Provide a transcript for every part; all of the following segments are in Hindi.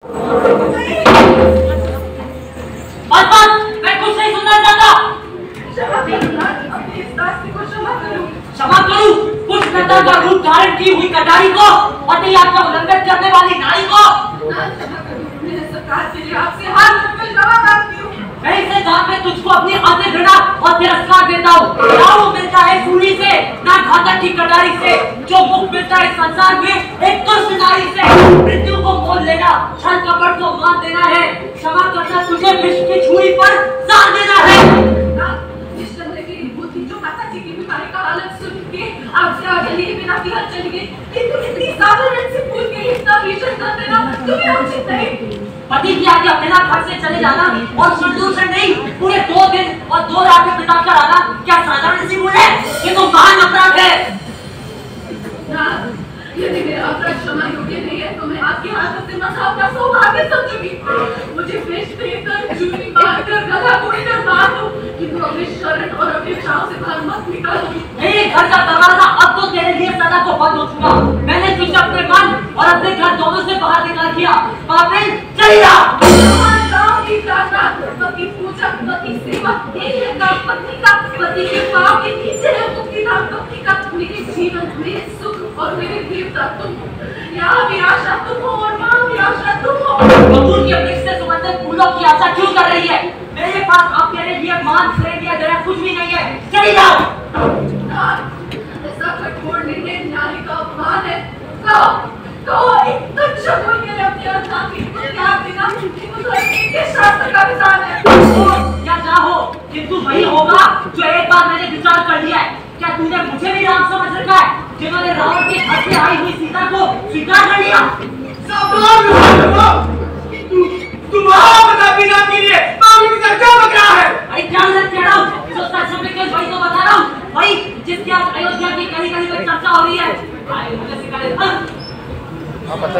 मैं कुछ नहीं सुनना चाहता। क्षमा करूं कुछ नजर का रूप धारण की हुई कटारी को, पति आपका उल्लंघन करने वाली नारी को। मैं इसे दान में तुझको अपनी आते घृणा और तिरस्कार देता हूँ। ना वो मिलता है सूली से, ना घातक की कटारी से, जो मुख मिलता है संसार में एक दुष्ट नारी से। मृत्यु को मोल लेना, छल कपट को मान देना है, क्षमा करना तुझे विष की छुरी पर साध देना है। आपसे आगे लिए बिना बिहार चली गई, किंतु इतनी साधारण से पूछ के इतना भीषण कर देना तुम्हें उचित नहीं। पति की आज्ञा बिना घर से चले जाना और संदूषण नहीं, पूरे 2 दिन और 2 रातें बिताकर आना क्या साधारण सी भूल है? ये तो महान अपराध है। यदि मेरा अपराध क्षमा योग्य नहीं है तो मैं आपके हाथों से मसा अपना सौभाग्य समझूंगी। मुझे विष देकर, चूनी मारकर, गला तोड़कर मार दो, किंतु अपने शरण और अपने चाव से बाहर मत निकालो। मेरे घर का दरवाजा अब तो तेरे लिए सदा को बंद हो चुका। मैंने तुझे अपने मन और अपने घर दोनों से बाहर निकाल दिया। पापिन चली जा। पति पूजा, पति सेवा, पत्नी का पति के पाप के नीचे है मुक्ति का, पत्नी का मेरे जीवन, मेरे सुख और मेरे देवता तुम हो। यहाँ भी आशा तुम हो और वहाँ भी आशा तुम हो। बबूल के वृक्ष से सुगंधित फूलों की आशा क्यों कर रही है? मेरे पास अब तेरे लिए मान, प्रेम या दया कुछ भी नहीं है। चली जाओ। ऐसा कठोर निर्णय नारी का अपमान है। कहो एक तुच्छ कोई मेरे अपने अर्थापी को त्याग देना तो एक शास्त्र का विधान है। क्या चाहो किंतु वही होगा जो एक बार मैंने विचार कर लिया है। क्या तूने मुझे भी राम समझ रखा है, जिन्होंने रावण के घर से आई हुई सीता को स्वीकार कर लिया? तुम्हारा बता बिना के लिए मामले की चर्चा बक रहा है। अरे क्या लग कह रहा हूँ, जो सच में के वही तो बता रहा हूँ, वही जिसकी आज अयोध्या की कहीं-कहीं में चर्चा हो रही है। आए मुझे सिखा दे। हाँ पता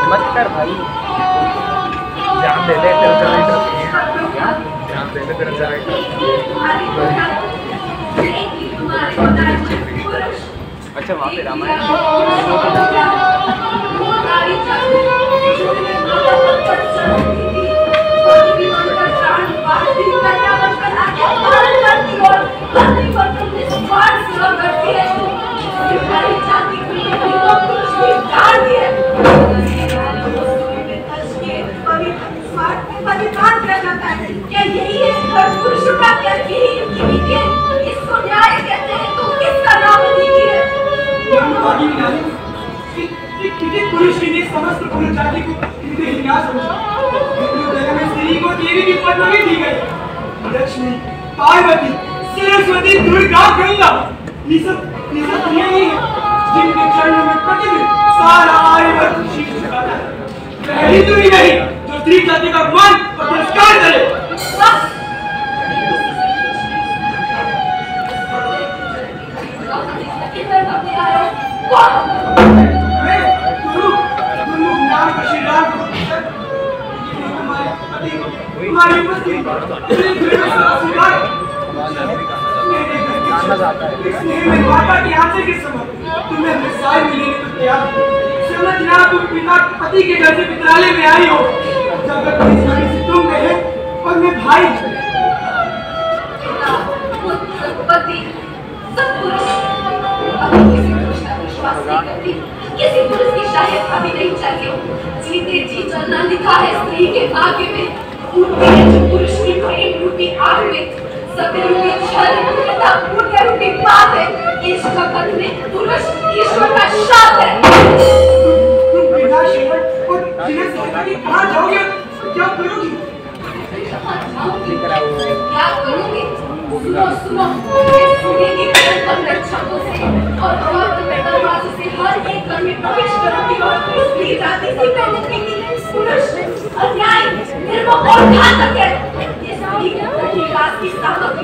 मत कर भाई, जान दे दे तेरे जान दे दे तेरे अच्छा वहाँ पे रामायण क्या यही है पुरुषों का क्या इसको न्याय कहते हैं? तो किसका नाम है? पुरुष की समस्त पुरुष जाति को स्त्री को देवी की पदवी दी गई। लक्ष्मी, पार्वती, सरस्वती, दुर्गा, गंगा, ये सब नहीं है जिनके चरणों में प्रतिदिन सारा आर्यवर्त शीश झुकाता है। पहली तो ही नहीं जो स्त्री जाति का मान और तिरस्कार करे। समझना तुम पिता पति के घर से पितरालय में आई हो, जगत से तुम गए और मैं भाई। पति सब पुरुष किसी पुरुष का विश्वास नहीं करती, किसी पुरुष की शायद कभी नहीं चाहिए। जीते जी चलना लिखा है स्त्री के भाग्य में, उठती है जो पुरुष की प्रेम रूपी आग में। सभी रूपी छल तथा पुण्य रूपी पाप है। इस जगत में पुरुष ईश्वर का शाप है। तुम बिना शिवर और बिना सौभाग्य कहाँ जाओगे? क्या करोगी? क्या करोगी? सुनो सुनेगी शब्दों से और दरवाजे से हर एक घर में प्रवेश करोगी और स्त्री जाति से कहोगी पुरुष अन्याय, निर्मम और घातक है। ये स्त्री विकास की साधक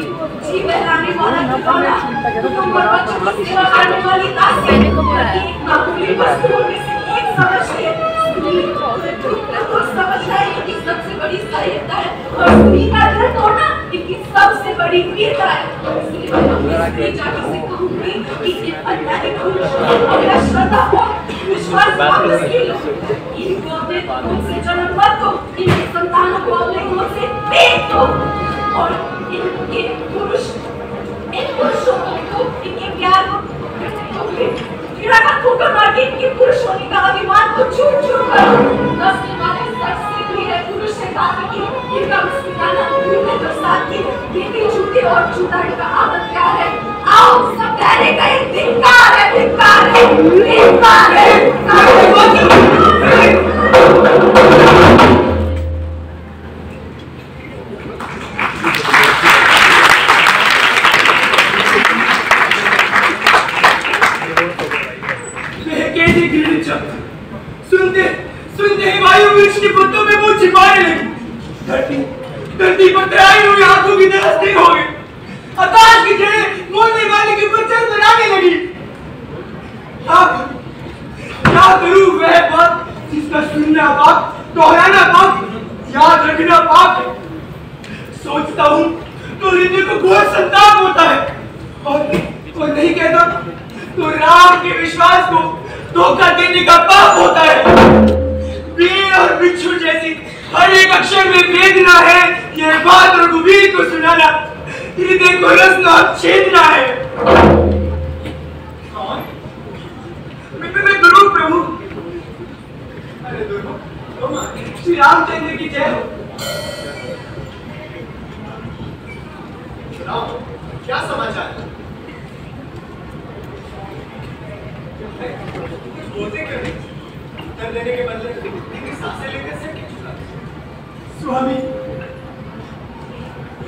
जी बहलाने वाला खिलौना, कुटुंब और बच्चों की सेवा करने वाली दासी, एक मामूली वस्तु में से एक समझिए। स्त्री को समझना इनकी सबसे बड़ी सहायता है और स्त्री का घर तोड़ना इनकी सबसे बड़ी वीरता है। इसलिए मैं अपनी स्त्री जाति से कहूंगी कि अन्याय पुरुष मेरा श्रद्धा हो विश्वास वापस ले लो इनको अपने दूध से जन्म मत दो इनके संतानों को अपने गोद से फेंक दो और इनके पुरुष इन पुरुषों को इनके प्यार को गिरा का ठोकर मार के इनके पुरुष होने का अभिमान को छूट छूट करो नस्ल वाले सच से भी है पुरुष से बात की इनका मुस्कुराना इनके प्रसाद की ये भी झूठे और झूठा इनका आदत क्या है आओ सब कहने का एक धिक्कार है धिक्कार है धिक्कार है सुनते ही वायु वृक्ष के पत्तों में मुंह छिपाने लगी धरती पर तैयारी हुई आंखों की तरह हो गई आकाश की जड़ें मोड़ने वाले के ऊपर चल बनाने लगी क्या करूं वह बात जिसका सुनना पाप दोहराना पाप याद रखना पाप है सोचता हूं तो हृदय को घोर संताप होता है और नहीं कहता तो राम के विश्वास को धोखा देने का पाप होता है वीर और बिच्छू जैसी हर एक अक्षर में वेदना है यह बात रघुवीर को सुनाना हृदय को रसना और छेदना है मैं गुरु प्रभु अरे गुरु श्री रामचंद्र की जय हो क्या समाचार बोलते कर उत्तर देने के बदले इतनी सांसें लेकर से क्यों चुरा स्वामी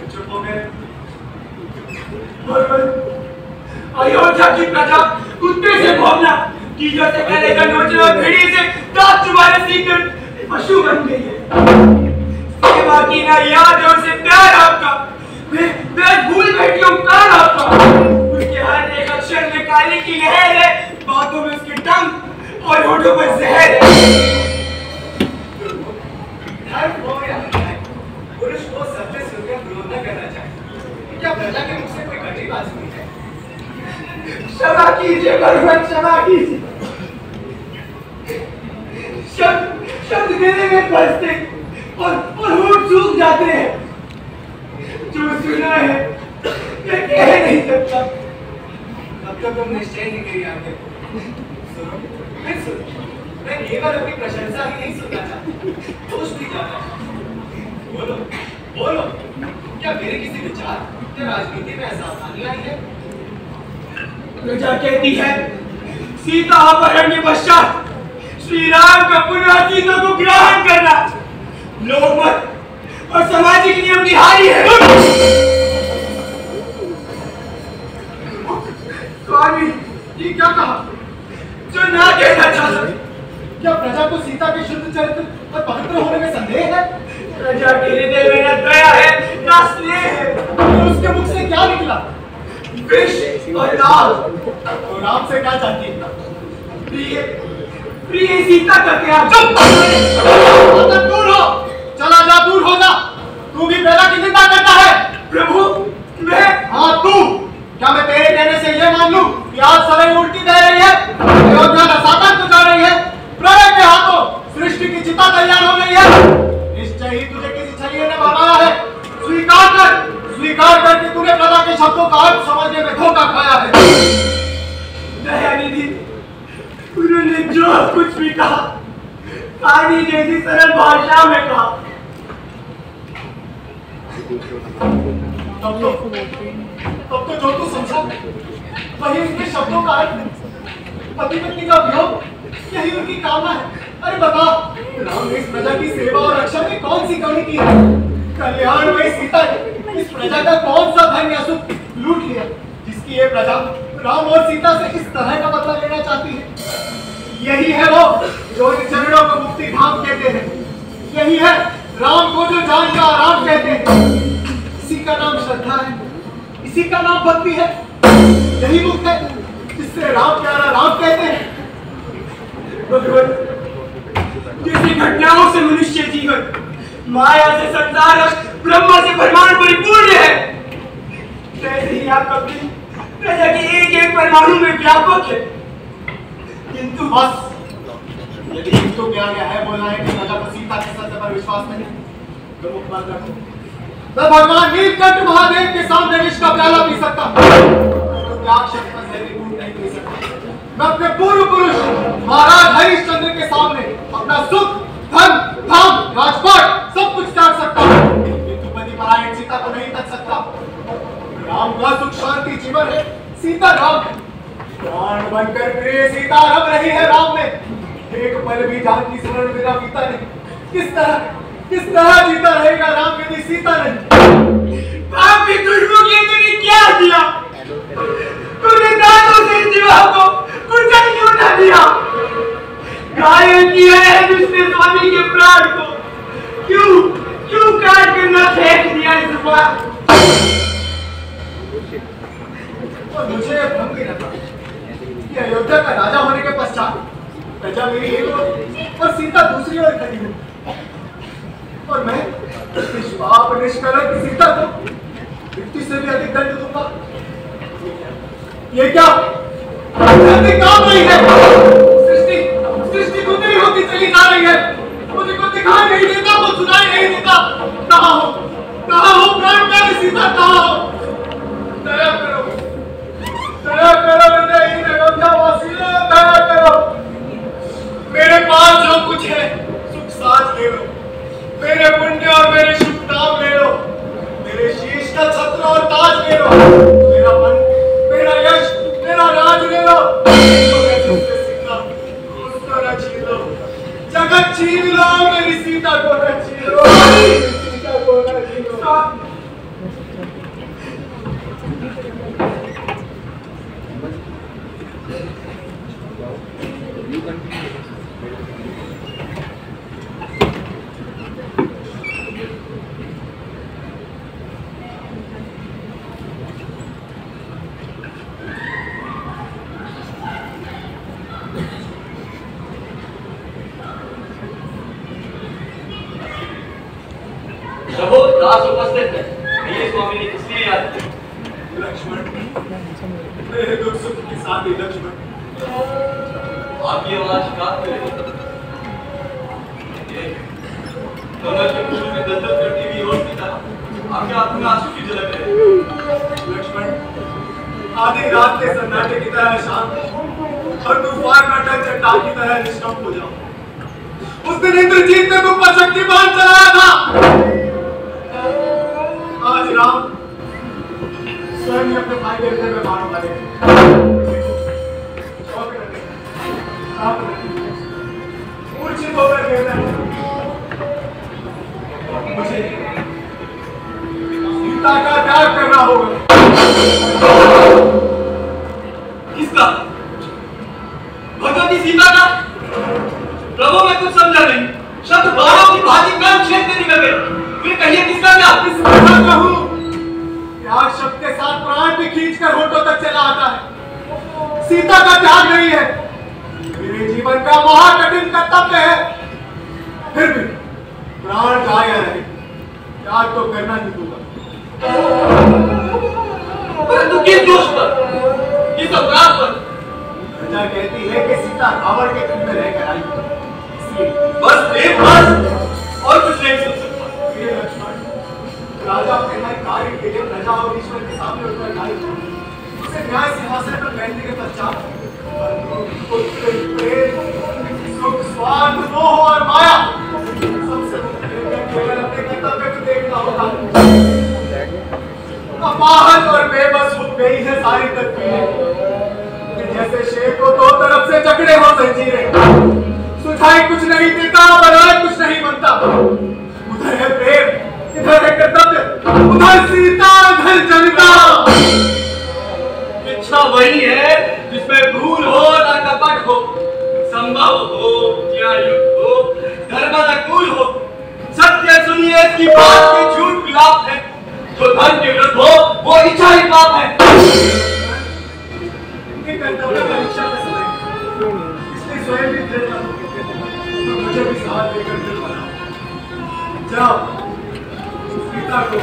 चुप हो गए अयोध्या की प्रजा कुत्ते से भौंकना कीड़ों से पहले का नोचना और भेड़िए से दांत चुबाना सीखकर पशु बन गई है सेवा की ना याद और से प्यार आपका मैं भूल बैठी हूँ कान आपका उसके हर एक अक्षर में काली की लहर है बातों में उसके टंग और होठों पर जहर पुरुष को सत्य सुनकर विरोध न करना चाहिए क्या प्रजा के मुख से कोई कड़ी बात सुनी है क्षमा कीजिए भगवान क्षमा कीजिए शब्द देने में फंसते और होठ सूख जाते हैं जो सुना है मैं कह नहीं सकता अब तक तुम निश्चय नहीं करी आगे सुनो मैं केवल अपनी प्रशंसा ही नहीं सुनना चाहता दोष भी जाना बोलो बोलो क्या मेरे किसी विचार या राजनीति में असावधानी आई है प्रजा कहती है सीता अपहरण के पश्चात श्री राम का पुनः सीता को ग्रहण करना लोकमत और सामाजिक नियम की हारी है स्वामी ये क्या कहा जो ना कहना चाहता क्या प्रजा को सीता के शुद्ध चरित्र और पवित्र होने में संदेह है प्रजा के हृदय में न दया है न स्नेह है तो उसके मुख से क्या निकला विष और लाल तो राम से क्या चाहती है प्रिय प्रिय सीता का क्या चुप दूर हो चला जा दूर हो जा तू भी प्रजा की निंदा करता है प्रभु मैं हाँ तू क्या मैं तेरे कहने से ये मान लूं कि आज सभी उल्टी दे रही है अयोध्या नसातन को जा रही है प्रलय के हाथों सृष्टि की चिता तैयार हो गई है निश्चय ही तुझे किसी छलिए ने बनाया है स्वीकार कर कि तूने प्रजा के शब्दों का अर्थ समझने में धोखा खाया है दयानिधि उन्होंने जो कुछ भी कहा पानी जैसी सरल भाषा में कहा तब तो जो तू समझा वही उनके शब्दों का अर्थ पति पत्नी का वियोग यही उनकी कामना है अरे बता राम ने इस प्रजा की सेवा और रक्षा में कौन सी कमी की है कल्याण में सीता ने इस प्रजा का कौन सा धन या सुख लूट लिया जिसकी ये प्रजा राम और सीता से इस तरह का बदला लेना चाहती है यही है वो जो इन चरणों को मुक्ति धाम कहते हैं यही है राम को जो जान का आराम कहते हैं इसी का नाम श्रद्धा है इसी का नाम भक्ति है यही मुक्त है जिससे राम प्यारा राम कहते हैं भगवान किसी घटनाओं से मनुष्य जीवन माया से संसार और ब्रह्मा से परमाणु परिपूर्ण है जैसे ही आप अपनी प्रजा की एक एक परमाणु में व्यापक है। किंतु बस यदि तो क्या गया है बोलना है कि राजा को सीता के सत्य पर विश्वास नहीं, तो मुख बंद रखो। मैं भगवान नीलकंठ महादेव के सामने विष का प्याला पी सकता हूँ, तो त्याग शब्द का जहरी दूध नहीं पी सकता। मैं अपने पूर्व पुरुष महाराज हरिश्चंद्र के सामने अपना सुख, धन, धाम, राजपाट सब कुछ त्याग सकता हूँ, किंतु पति परायण सीता को नहीं तक सकता। राम का सुख शांति जीवन है, सीता राम है। प्राण बनकर प्रिय सीता रम रही है राम में, एक पल भी जानकी स्मरण मेरा बीता नहीं। किस तरह जीता रहेगा राम यदि सीता नहीं? पापी दुर्मुखी तूने क्या किया? तूने दांतों से जीवा को कुचल क्यों न दिया? घायल किया है दूसरे स्वामी के प्राण को, क्यों काट कर न फेंक दिया इस बार? और मुझे भ्रम भी लगा कि अयोध्या का राजा होने के पश्चात प्रजा मेरी एक ओर और सीता दूसरी ओर खड़ी हो, और मैं निष्पाप निष्कलंक सीता को मृत्यु से भी अधिक दंड दूंगा। ये क्या काम नहीं है? सृष्टि दूसरी होती चली जा रही है, मुझे कुछ दिखाई नहीं देता, कुछ सुनाई नहीं देता। कहाँ हो प्राण प्यारी सीता, कहाँ हो? दया करो मेरे अयोध्यावासियों, दया करो। मेरे पास जो कुछ है सुख साथ ले लो, मेरे पुण्य और मेरे शुभ नाम ले लो, मेरे शीश का छत्र और ताज ले लो, मेरा मन, मेरा यश, मेरा राज ले लो। उसको न छीन लो, जगत छीन लो, मेरी सीता को न छीन लो, सीता को न छीन लो। प्रभु दास उपस्थित है, ये स्वामी ने किसलिए याद किया? लक्ष्मण, मेरे दुख सुख के साथ ही लक्ष्मण। आपकी आवाज काट के कमर के फूल में दर्द करती हुई और सीता आपके आंखों में आंसू की झलक है। लक्ष्मण, आधी रात के सन्नाटे की तरह शांत और तूफान में अटल चट्टान की तरह निष्कंप हो जाओ। उस दिन इंद्रजीत ने तुम पर शक्तिपात चलाया था, आज राम स्वयं अपने भाई के हृदय में मारने वाले हैं। मूर्छित होकर गिरना है। मुझे सीता का त्याग करना होगा। किसका? भगवती सीता का? प्रभु मैं कुछ समझा नहीं, शब्द बाणों की भांति कर्म क्षेत्र निकल गए। फिर कहिए किसका त्याग? त्याग शब्द के साथ प्राण भी खींचकर होठों तक चला आता है। सीता का त्याग नहीं है, मेरे जीवन का महाकठिन कर्तव्य है। फिर भी प्राण जाए या रहे, त्याग तो करना ही दूंगा। परंतु किस दोष पर, किस अपराध पर? प्रजा कहती है कि सीता रावण के घर में रहकर आई, इसलिए बस प्रेम बस और कुछ नहीं सुन सकता। लक्ष्मण, राजा अपने हर कार्य के लिए प्रजा और ईश्वर के सामने उत्तरदायी है। उसे न्याय सिंहासन पर बैठने के पश्चात सुख, स्वार्थ, मोह और माया सबसे केवल अपने कर्तव्य को देखना होगा। अपाहज और बेबस हो गई है सारी तकदीरें, जैसे शेर को दो तरफ से जकड़े हो जंजीरें। सुझाई कुछ नहीं देता, बरात कुछ नहीं बनता। उधर है प्रेम, इधर है कर्तव्य, उधर सीता, उधर जनता। इच्छा वही है जिसमें भूल हो ना कपट हो, संभव हो या युक्त हो, धर्मानुकूल हो। सत्य सुनिए, इसकी बात की झूठ विलाप है। जो धर्म के विरुद्ध हो वो इच्छा ही पाप है। कर्तव्य परीक्षा का समय, इसलिए स्वयं भी दृढ़ बनो, तो मुझे भी साथ देकर दृढ़ बनाओ। जाओ सीता को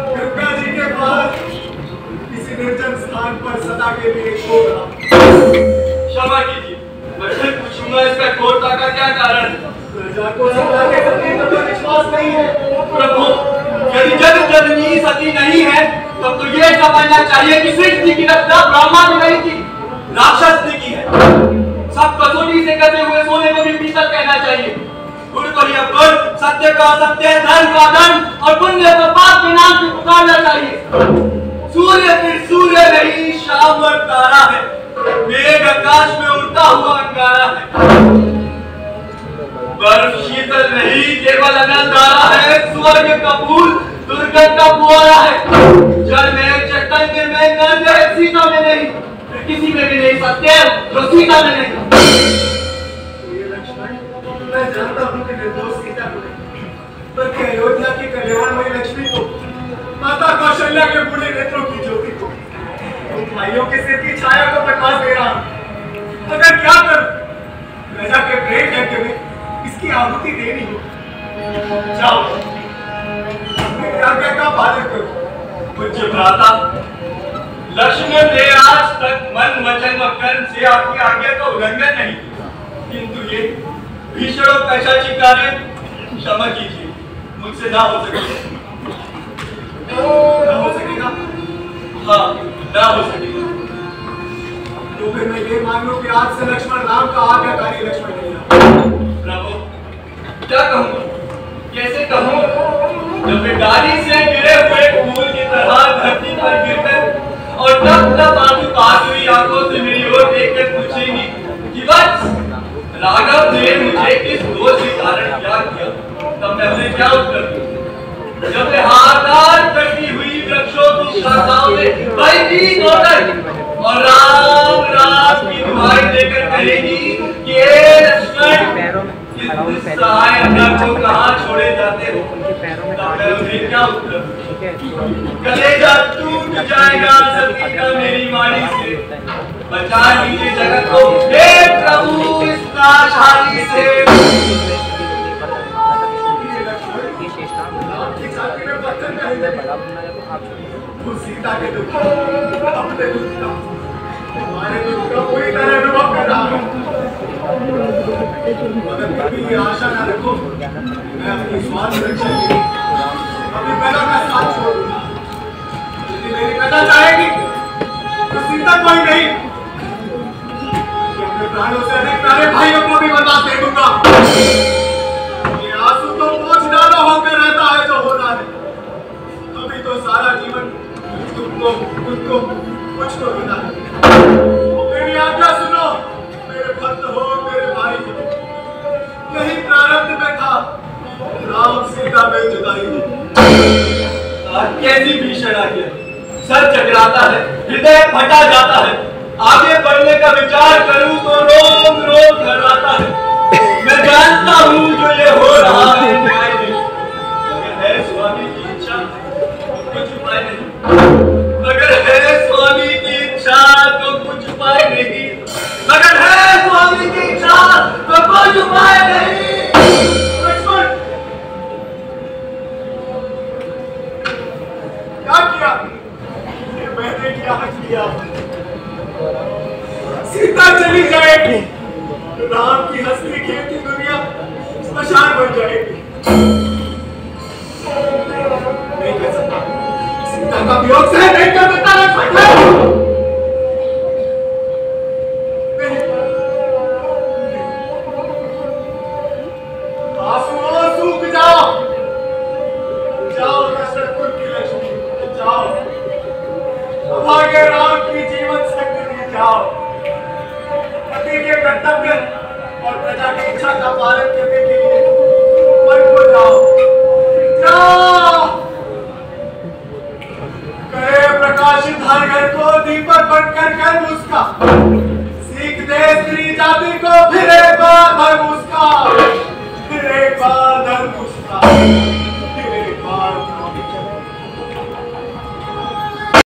गंगा जी के पास किसी किसी निर्जन स्थान पर सदा के लिए खो रहा। क्षमा कीजिए, मैं फिर पूछूंगा इसका क्रूरता का क्या कारण? प्रजा को सदा के प्रति तो विश्वास नहीं है। प्रभु, यदि जग जननी सती नहीं है, तब तो ये समझना चाहिए कि सृष्टि की रचना ब्रह्मा ने नहीं की, राक्षस ने की है। सब कसौटी से कटे हुए सोने को भी पीतल कहना चाहिए। गुण को यह गुण, सत्य का सत्य, धर्म का धर्म और पुण्य को पाप के नाम से पुकारना चाहिए। सूर्य फिर सूर्य नहीं, शाम और तारा है, मेघ आकाश में उड़ता हुआ अंगारा है। बर्फ शीतल नहीं, केवल अनंतधारा है, स्वर्ग का फूल दुर्गंध का फुहारा है। जल में, चैतन्य में, नर्क है, सीता में नहीं, किसी में भी नहीं सत्य जो सीता में नहीं। मैं जानता हूँ कि निर्दोष सीता को नहीं, बल्कि अयोध्या की कल्याणमयी लक्ष्मी को, माता कौशल्या के बूढ़े नेत्रों की ज्योति को, उन भाइयों के सिर की छाया को प्रकाश दे रहा हूँ। मगर क्या करूं? प्रजा के प्रेम यज्ञ में इसकी आहुति देनी हो। जाओ, अपने आज्ञा का पालन करो। पूज्य भ्राता, लक्ष्मण ने आज तक मन, वचन और कर्म से आपकी आज्ञा का उल्लंघन नहीं किया, किंतु ये भीषण और पैशाची कार्य क्षमा कीजिए, मुझसे ना हो सकेगा। ना हो सकेगा? हाँ, ना हो सकेगा। तो फिर मैं ये मान लूं कि आज से लक्ष्मण राम का आज्ञाकारी लक्ष्मण नहीं है। प्रभु, क्या कहूँ, कैसे कहूँ, जब वे डाली से गिरे हुए फूल की तरह धरती पर गिरकर और तब तब आंसू बहाती हुई आंखों से मेरी ओर देखकर पूछेंगी कि बस राघव ने मुझे किस दोष के कारण क्या किया, तब मैं उन्हें क्या उत्तर दूं? जब वे हाहाकार करती हुई वृक्षों की शाखाओं में भयभीत होकर और राम राम की दुहाई देकर कहेगी कि लक्ष्मण, इस सहाय अनर को कहाँ छोड़े जाते हो, तब मैं उन्हें क्या उत्तर दूं? कलेजा टूट जाएगा सती का मेरी वाणी से, बचा लीजिए जगत को हे प्रभु इस नाशहारी से। सीता के दुख, अपने दुख का, हमारे दुख का पूरी तरह अनुभव कर रहा हूँ। मगर कभी ये आशा न रखो, मैं अपनी स्वार्थ रक्षा के लिए अपनी पिता का साथ छोड़ दूंगा। यदि मेरी पिता चाहेगी तो सीता को ही नहीं, अपने प्राणों से अधिक प्यारे भाइयों को भी बर्दाश्त दे दूंगा। ये आंसू तो बोझ डालो होकर रहता है जो होता है। अभी तो सारा जीवन तुमको, खुद को, मुझको देना है। मेरी आज्ञा सुनो, मेरे भक्त हो, मेरे भाई हो। यही प्रारब्ध में था राम सीता में जुदाई हो। कैसी भीषण आज्ञा, सर चकराता है, हृदय फटा जाता है, आगे बढ़ने का विचार करूं तो रोम रोम घबराता है। मैं जानता हूं जो ये हो रहा है न्याय नहीं, मगर है स्वामी की इच्छा तो कुछ उपाय नहीं, मगर है स्वामी की इच्छा तो कुछ उपाय नहीं, मगर है स्वामी की इच्छा तो कुछ उपाय नहीं। लक्ष्मण, क्या किया? ये मैंने क्या किया? सीता चली जाएगी, राम की हंसती खेलती दुनिया स्मशान बन जाएगी। नहीं कर सकता, सीता का वियोग सहन नहीं कर सकता लक्ष्मण। आंसुओं सूख जाओ, जाओ दशरथपुर की लक्ष्मी, जाओ भाग्य राम की जीवन शक्ति जाओ, पति के कर्तव्य और प्रजा की इच्छा का पालन करने के लिए वन को जाओ, जाओ। कहे प्रकाशित हर घर को दीपक बनकर कर उसका